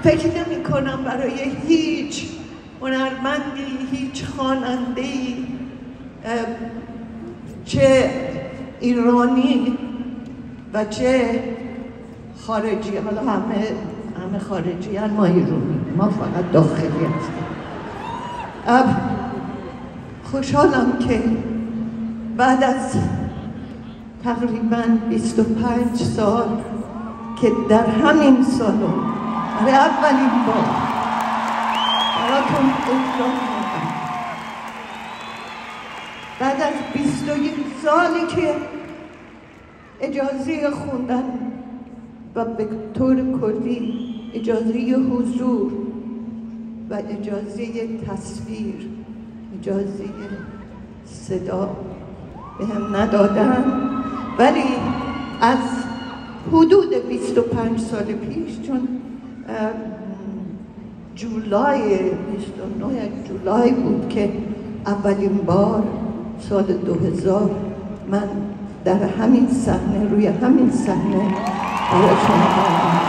فکر نمی کنم برای هیچ هنرمندی، هیچ خواننده‌ای، چه ایرانی و چه خارجی، حالا همه خارجی هن، ما ایرانی، ما فقط داخلی هستیم. خوشحالم که بعد از تقریباً 25 سال که در همین سالن برای اولین بار براتون اجرا کردم، بعد از 21 سالی که اجازه خوندن و به طور کلی اجازه حضور و اجازه تصویر، اجازه صدا به هم ندادن، ولی از حدود 25 سال پیش، چون جولای 29 جولای بود که اولین بار سال 2000 من در همین صحنه، روی همین صحنه براتون خوندم.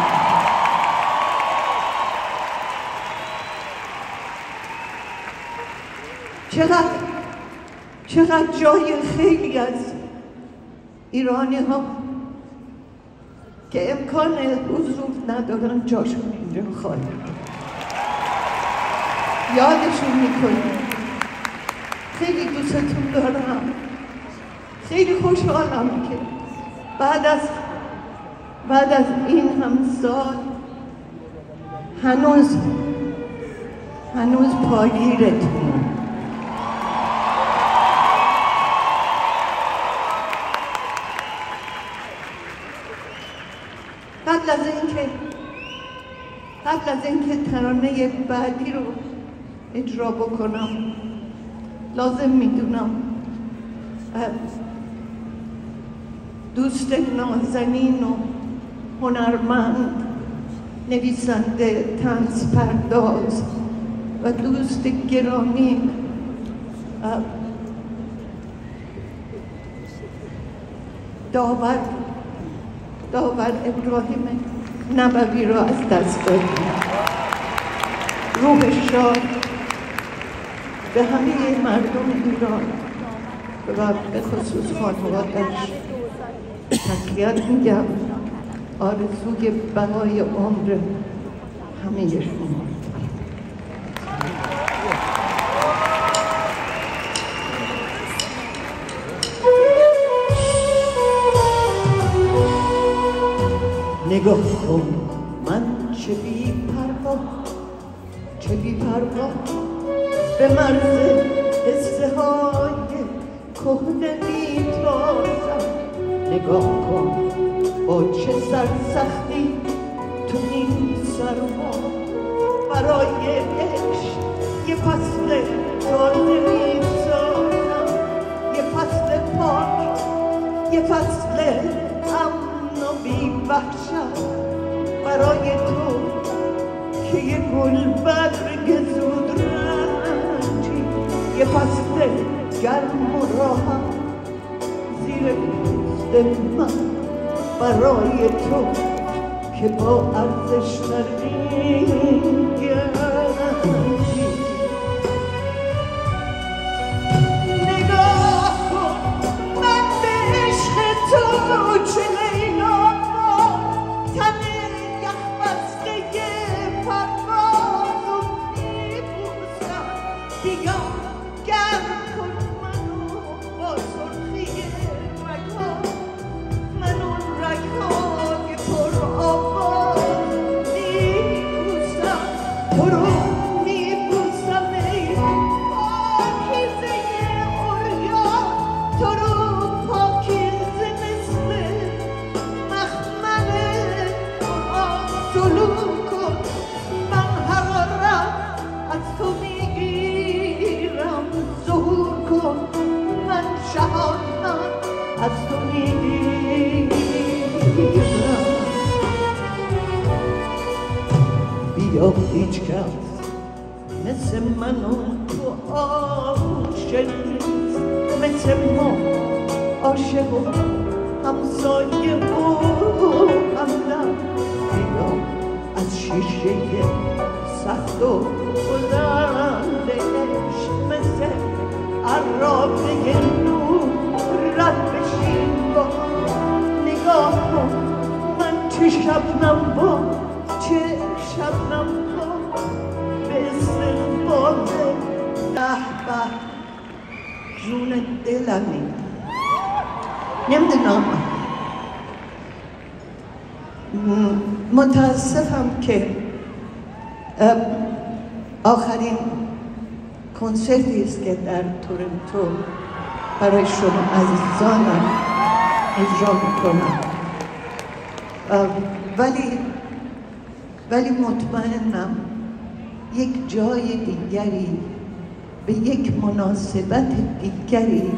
چقدر جای خیلی از ایرانی ها که امکان حضور ندارن جاشون اینجا خالی، یادشون میکنیم. خیلی دوستتون دارم، خیلی خوشحالم که بعد از این هم سال هنوز پایگیرتون. قبل از اینکه ترانه بعدی رو اجرا بکنم، لازم میدونم دوست نازنین و هنرمند، نویسنده، طنز پرداز و دوست گرامی داور ابراهیم نبوی را از دست دادیم. روح شاد به همه مردم ایران و به خصوص خانواده‌اش تسلیت میگم. آرزوی بقای عمر همه شما. نگاه کن من چه بی پروا به مرز قصه های کهنه میتازم. نگاه کن با چه سرسختی تو این سرما برای عشق یه فصل تازه میسازم، یه فصل پاک، یه فصل امن و بی وحشت برای تو که یه گل برگ زود رنجی، یه فصل گرم و راحت زیر پوست من برای تو که با ارزش ترین گنجی. نگاه کن من به عشق تو چه لیلا تن یخ بسته پرواز و میبوسم. بیا گرم کن منو با سرخی رگها، من اون رگهای پر آواز میبوسم. تو رو میبوسم ای پاکیزه عریان، تو رو پاکیزه مثل مخمل قرآن. سلوک کن من حرارت از تو میگیرم، ظهور کن من شهادت از تو میگیرم. بیا هیچ کس مثل من و تو عاشق نیست، مثل ما عاشق و همسایه و همدم. بیا از شیشه سخت و بلند عشق مثل عرابه نور رد بشین با نگاه کن من چه شبنم با چه شبنم با به استقبال به جون دلمی نمیدونم متاسفم که آخرین کنسرتی است که در تورنتو برای شما عزیزانم اجرا میکنم ولی مطمئنم یک جای دیگری به یک مناسبت دیگری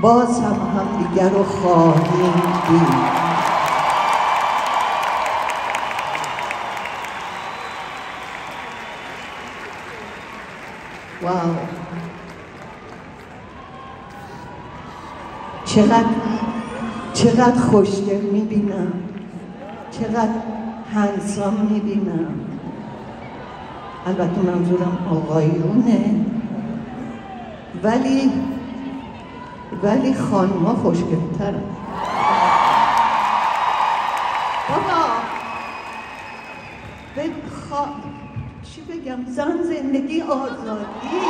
باز هم دیگر رو خواهیم دید. واو چقدر خوشگل میبینم، چقدر هنسام میبینم. البته منظورم آقایونه، ولی خانم‌ها خوشگل‌ترن. بابا چی بگم؟ زن، زندگی، آزادی.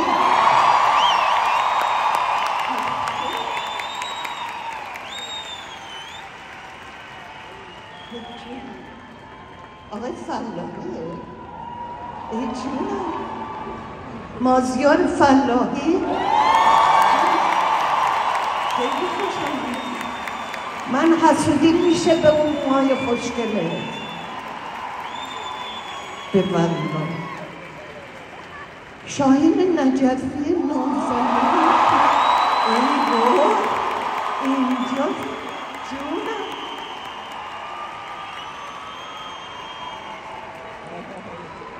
آقای فلاحیه؟ ای جونم مازیار فلاحی؟ خیلی خوشم من حسودی میشه به اون موهای خوشگله. به والله شاهین نجفی نوزنی اینجا جونم.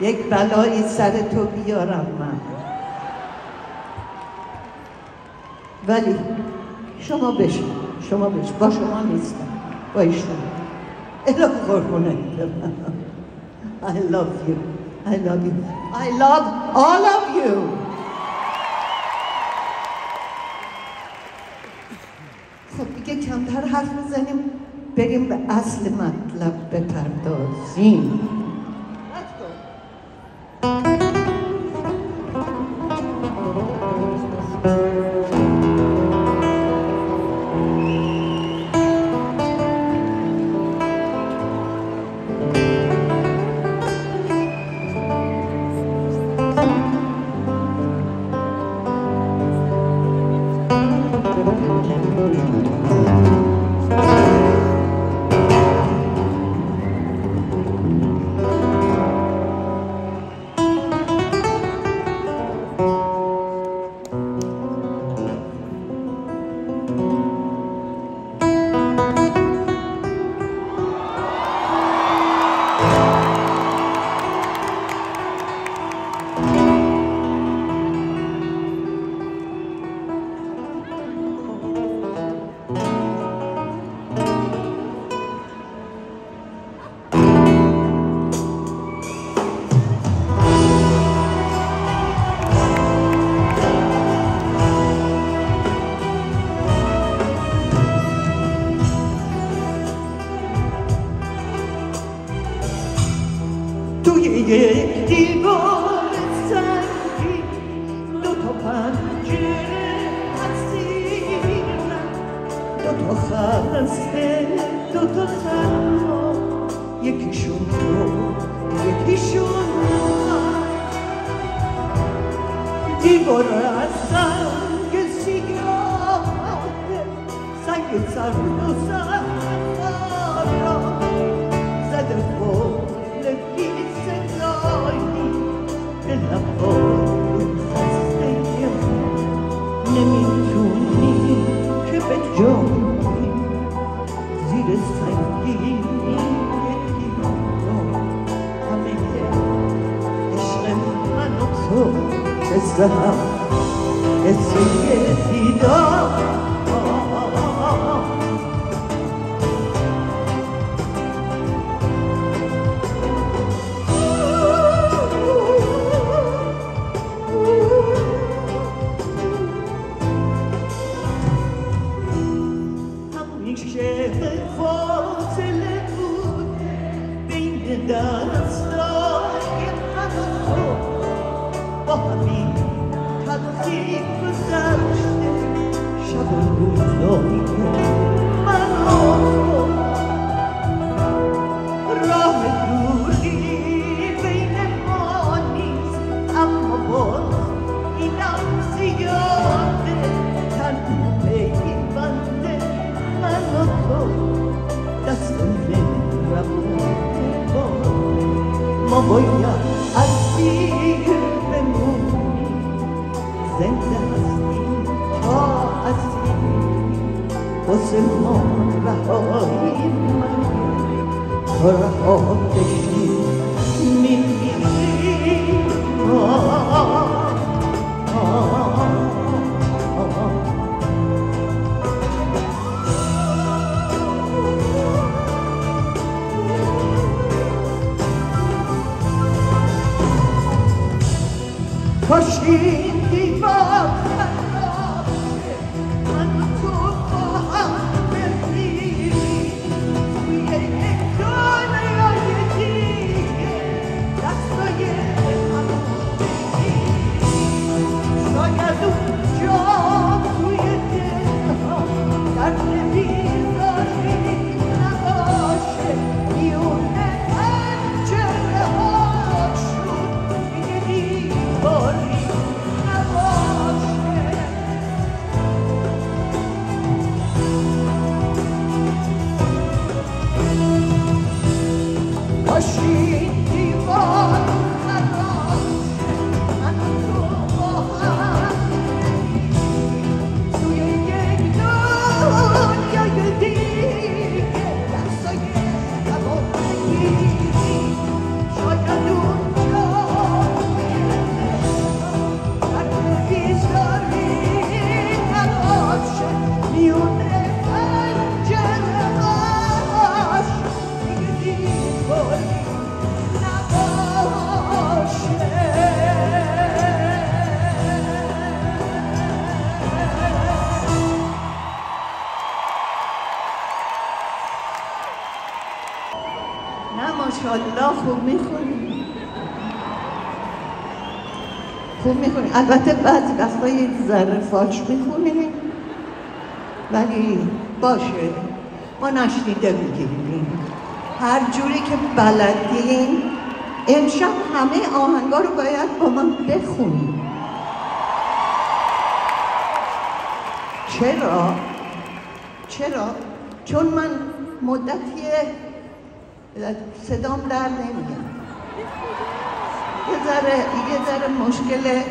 یک بلایی سر تو بیارم من. ولی شما بشین با شما نیستم، با ایشون. الا قربونه I love you. I love you. I love all of you. خب دیگه کمتر حرف بزنیم، بریم به اصل مطلب بپردازیم. توی یک دیوار سنگی دوتا پنجره هستیم، دوتا خسته دوتا تنها، یکیشون تو یکیشون من. دیوار از سنگ سیاه، سنگ سرد و سرد زده بال بی صدایی به لبای خسته نمیتونی که به جایی زیر سنگینی همه عشق من و تو مثل هم مثل دیدار. روزای من و تو راه دوری بین ما نیست اما باز اینم زیاده تنها پیوند من و تو دست نمی‌رود ما باید اسیر بمونیم زنده هستیم تا اسیر واسه ما رهایی مگه تا رها بشیم میمیریم پاشین دیوار خلاصه من و تو با هم بمیریم توی یک دنیای دیگه دستای هم بگیریم شاید اونجا توی دلها درد بیزاری نباشه میونه پنجره هاشون دیگه دیواری پاشین دیوار خلاصه من و تو با هم توی یک دنیای دیگه دستای هوا بگیریم شاید اونجا درد بیزاری نباشه میونه پنجره هاش دیگه دیواری نه ماشاءالله خوب میخونی خوب میخونی البته بعضی وقتا یه ذره فاش میخونی ولی باشه ما نشنیده میگیریم هر جوری که بلدین امشب همه آهنگا رو باید با من بخونیم چرا؟ چون من مدتی صدام در نمیاد یه ذره مشکل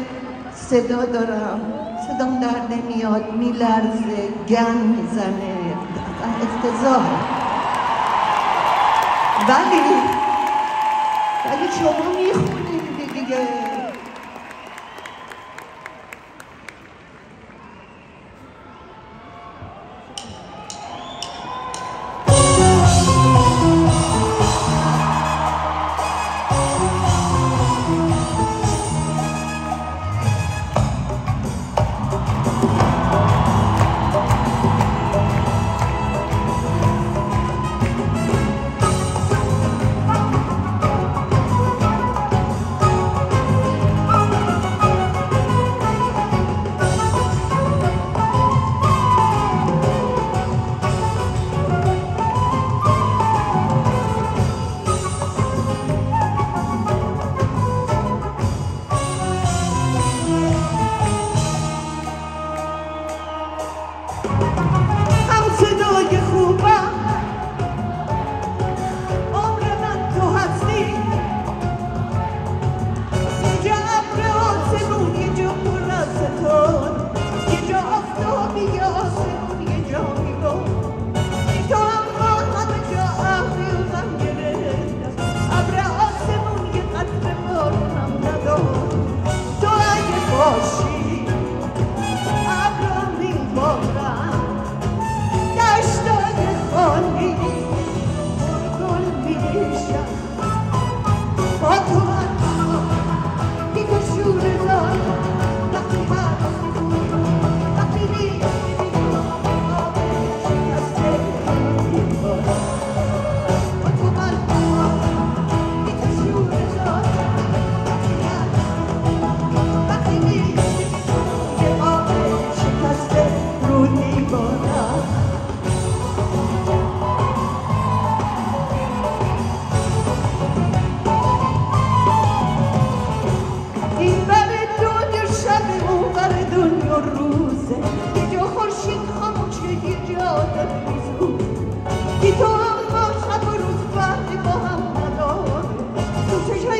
صدا دارم صدام در نمیاد میلرزه گن میزنه افتضاح ولی شما میخونید دیگه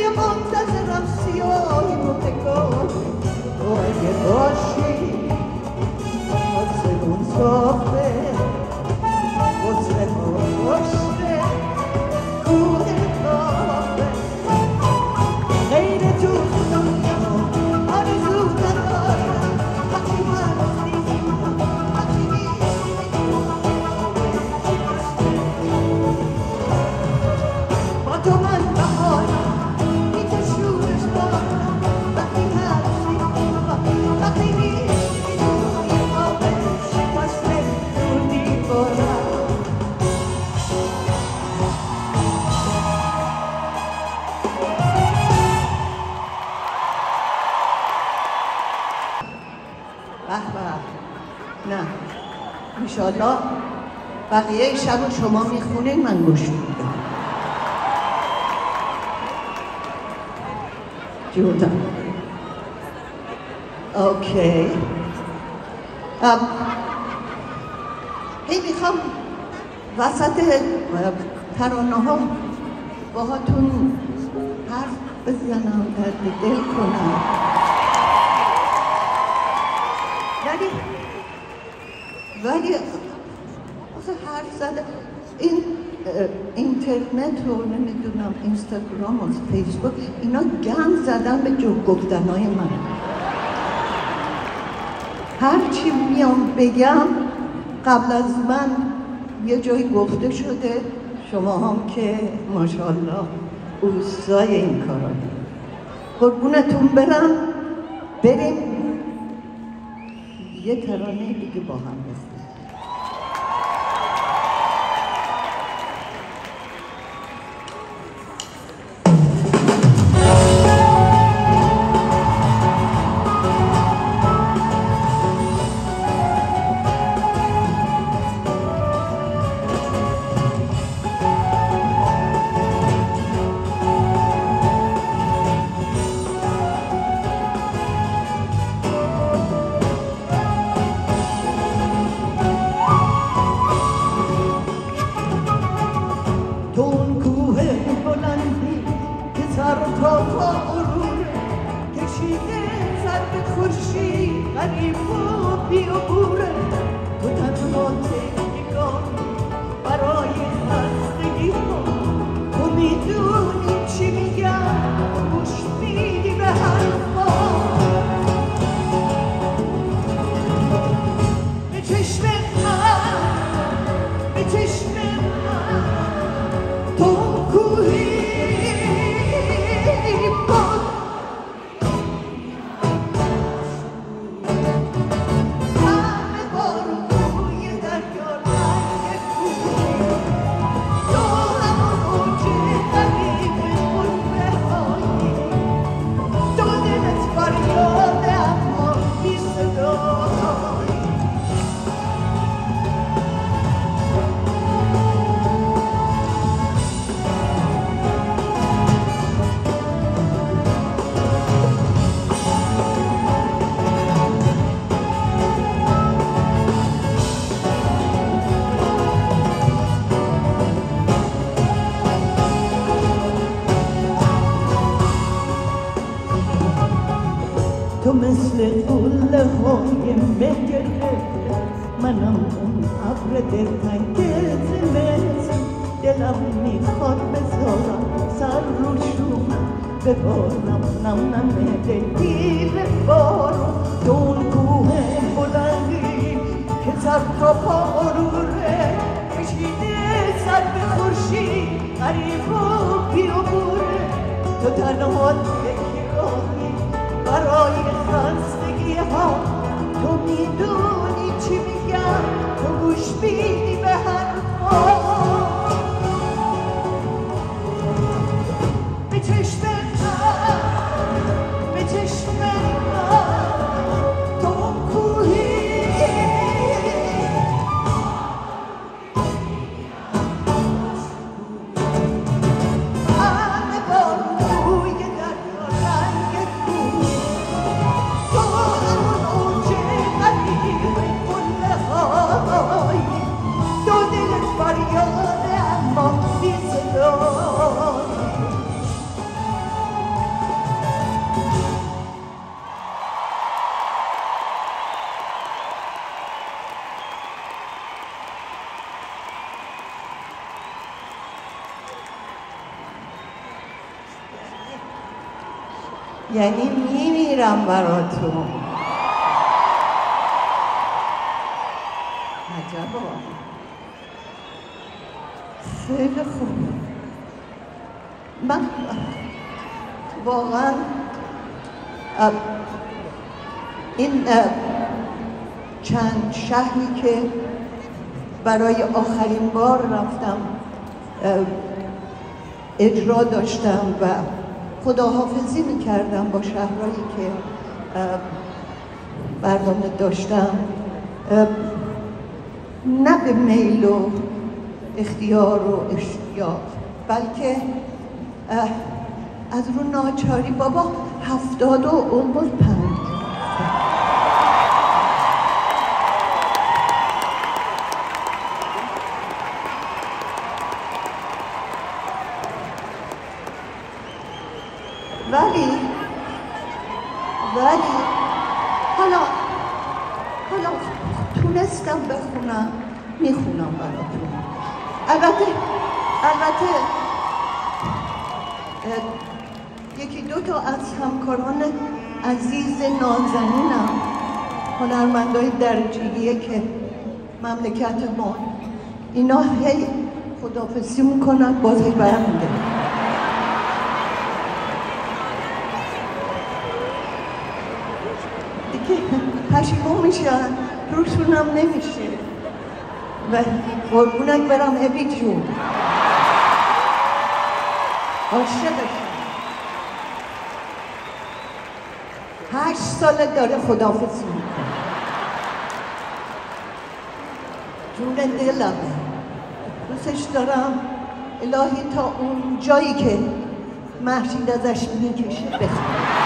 خونه منتظرم سیاهی متکار تو اگه باشی آسمون صافه غصه ها پشته کوه کافه غیر تو دنیا آرزو ندارم وقتی هستی وقتی نیستی با تو من بهارم بی تو شورش دارم وقتی هستی وقتی نیستی روی خوابه شکسته رو دیوارم به نه انشالله بقیه شب شما میخونین من گوش میدم جودم اوکی هی میخوام وسط ترانه ها باهاتون حرف بزنم دل کنم ولی آخه حرف زده این اینترنت و نمیدونم اینستاگرام و فیسبوک اینا گند زدن به جو گفتنهای من هرچی میام بگم قبل از من یه جایی گفته شده شما هم که ماشاءالله اوستای این کارا قربونتون برم بریم یه ترانه دیگه با هم بخونیم تو مثل قله های مگره منم اون ابر دلتنگ زمستون دلم میخواد بذارم سر رو شوم ببارم نم دل بارم تو اون کوه بلندی که سر تا پا غروره کشیده سر به خورشید غریب و بیابوره تو تنها یکی راهی برای خستگی ها تو میدونی چی میگم تو گوش میدی به حرفا به چشم من به چشم من تو کوهی همه بارون دریا رنگ کوه تو همون اوج قدیم قله هایی تو دلت فریاد یعنی میمیرم براتون. عجبا. خیلی خوب. من واقعا این چند شهری که برای آخرین بار رفتم اجرا داشتم و خداحافظی میکردم با شهرهایی که برنامه داشتم، نه به میل و اختیار و اشتیاق، بلکه از رو ناچاری. بابا 70 و اون بود 5. ولی حالا تونستم بخونم، میخونم براتون. البته یکی دو تا از همکاران عزیز نازنینم، هنرمندای درجه‌ای که مملکت ما، اینا هی خداحافظی میکنن، باز هی برمیگردن. دیگه پشیمون میشن، روشونم نمیشه. و قربونت برم ابی جون، عاشقشم. 8 ساله داره خداحافظی میکنه. جون دلم دوستش دارم. الهی تا اون جایی که مهشید ازش میکشه بخواه.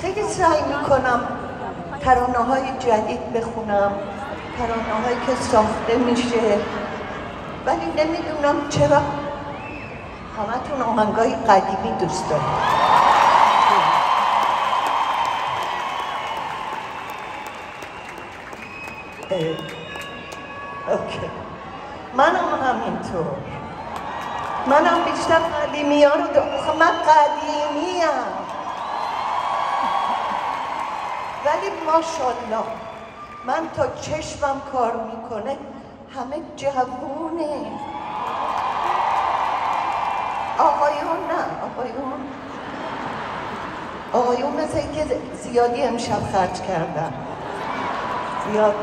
خیلی سعی میکنم ترانه های جدید بخونم، ترانه هایی که ساخته میشه، ولی نمیدونم چرا همتون آهنگای قدیمی دوست دارید. اوکی، منم همینطور، منم بیشتر قدیمی ها رو من قدیمیم، ولی ماشاءالله من تا چشمم کار میکنه همه جوونه. آقایون نه، آقایون مثل اینکه زیادی امشب خرج کردن زیاد،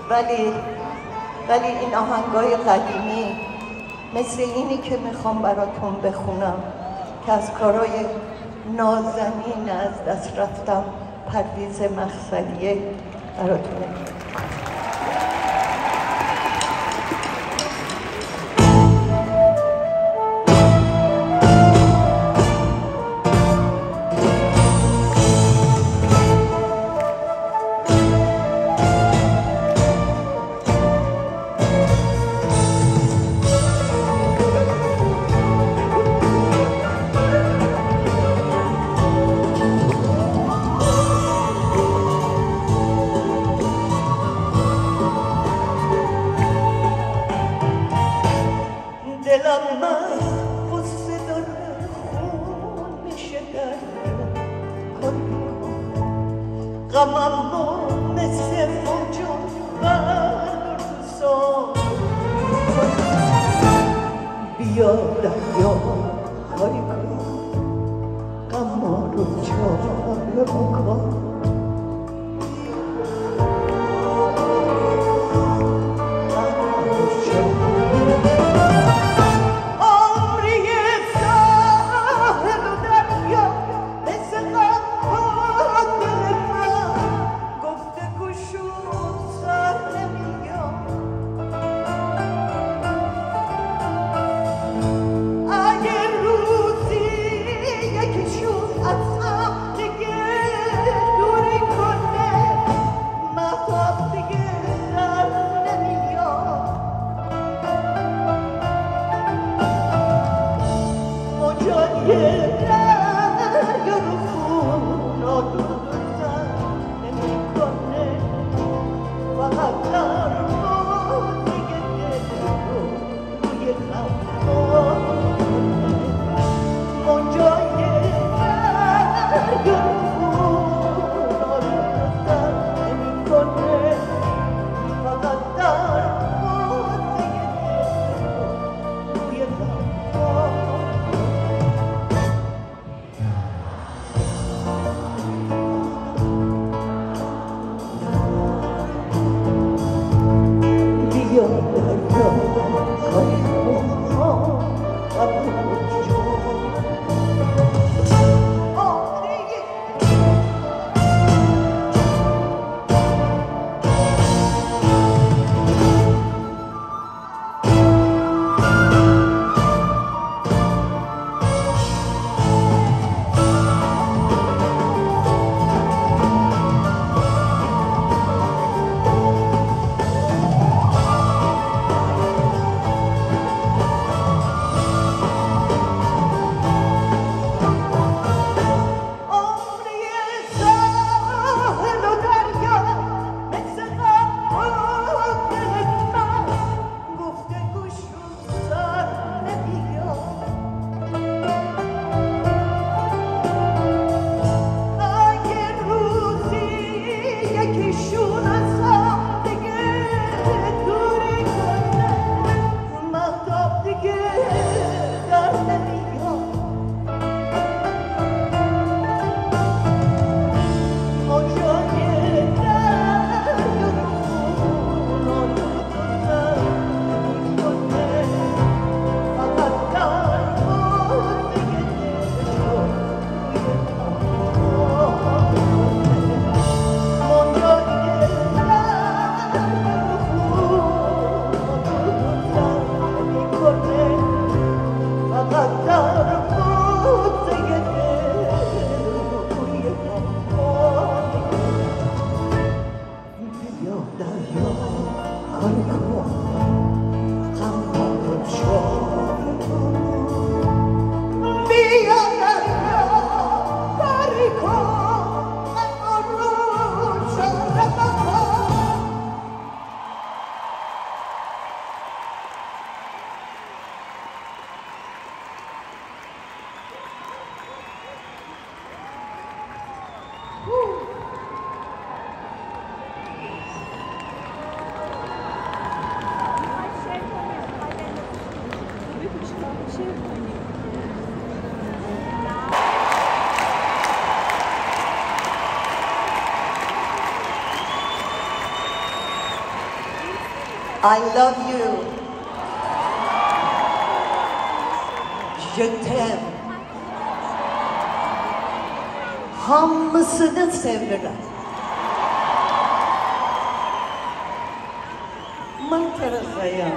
ولی این آهنگای قدیمی مثل اینی که میخوام براتون بخونم که از کارهای نازنین از دست رفتم پرویز مقصدیه براتون. دلم من قصه داره خون میشه در غمم رو مثل موجون برسان بیا دریا خواهی کن غم رو چاره بکن. I love you. Je t'aime. Hamısını severim. Mantarasayım.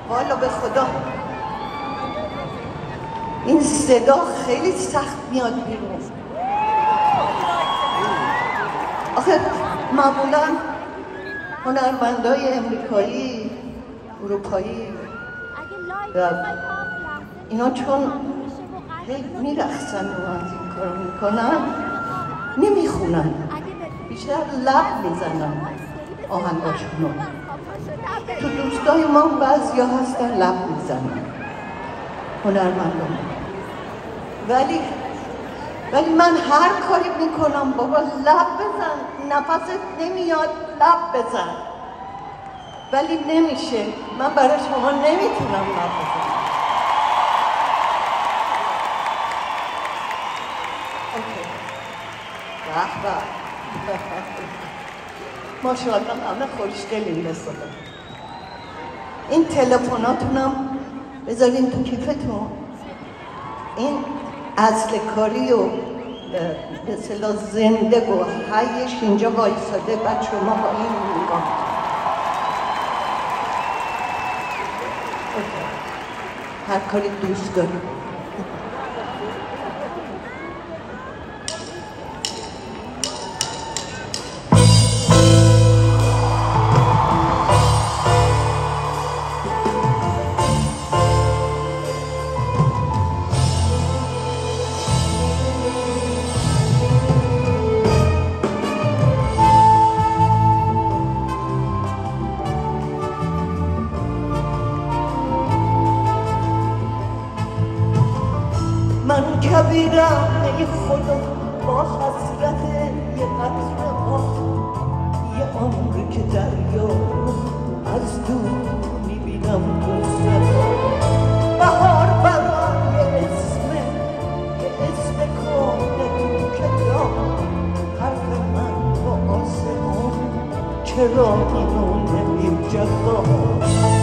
والا به خدا این صدا خیلی سخت میاد بیرون. آخه معمولا هنرمندای امریکایی، اروپایی و اینا چون میرقصن و از این کار میکنن نمیخونن، بیشتر لب میزنن آهنگاشونو. تو دوستای ما بعضیا هستن لب میزنن هنرمندان، ولی من هر کاری میکنم بابا لب بزن، نفست نمیاد لب بزن، ولی نمیشه. من برای شما نمیتونم لب بزنم. به ماشاءالله همه خوشگلین به صدا. این تلفناتونم بذارین تو کیفتون. این اصل کاری و به اصطلاح زنده و حیش اینجا وایساده، بعد شما با این نگاه. هر کاری دوست داری. من کبیرم ای خدا با حسرت یه قطره آب، یه عمری که دریا از دور میبینم گذرا. بهار برای اسم کامل کتاب، حرف من با آسمان چرا اینو نمیجدا.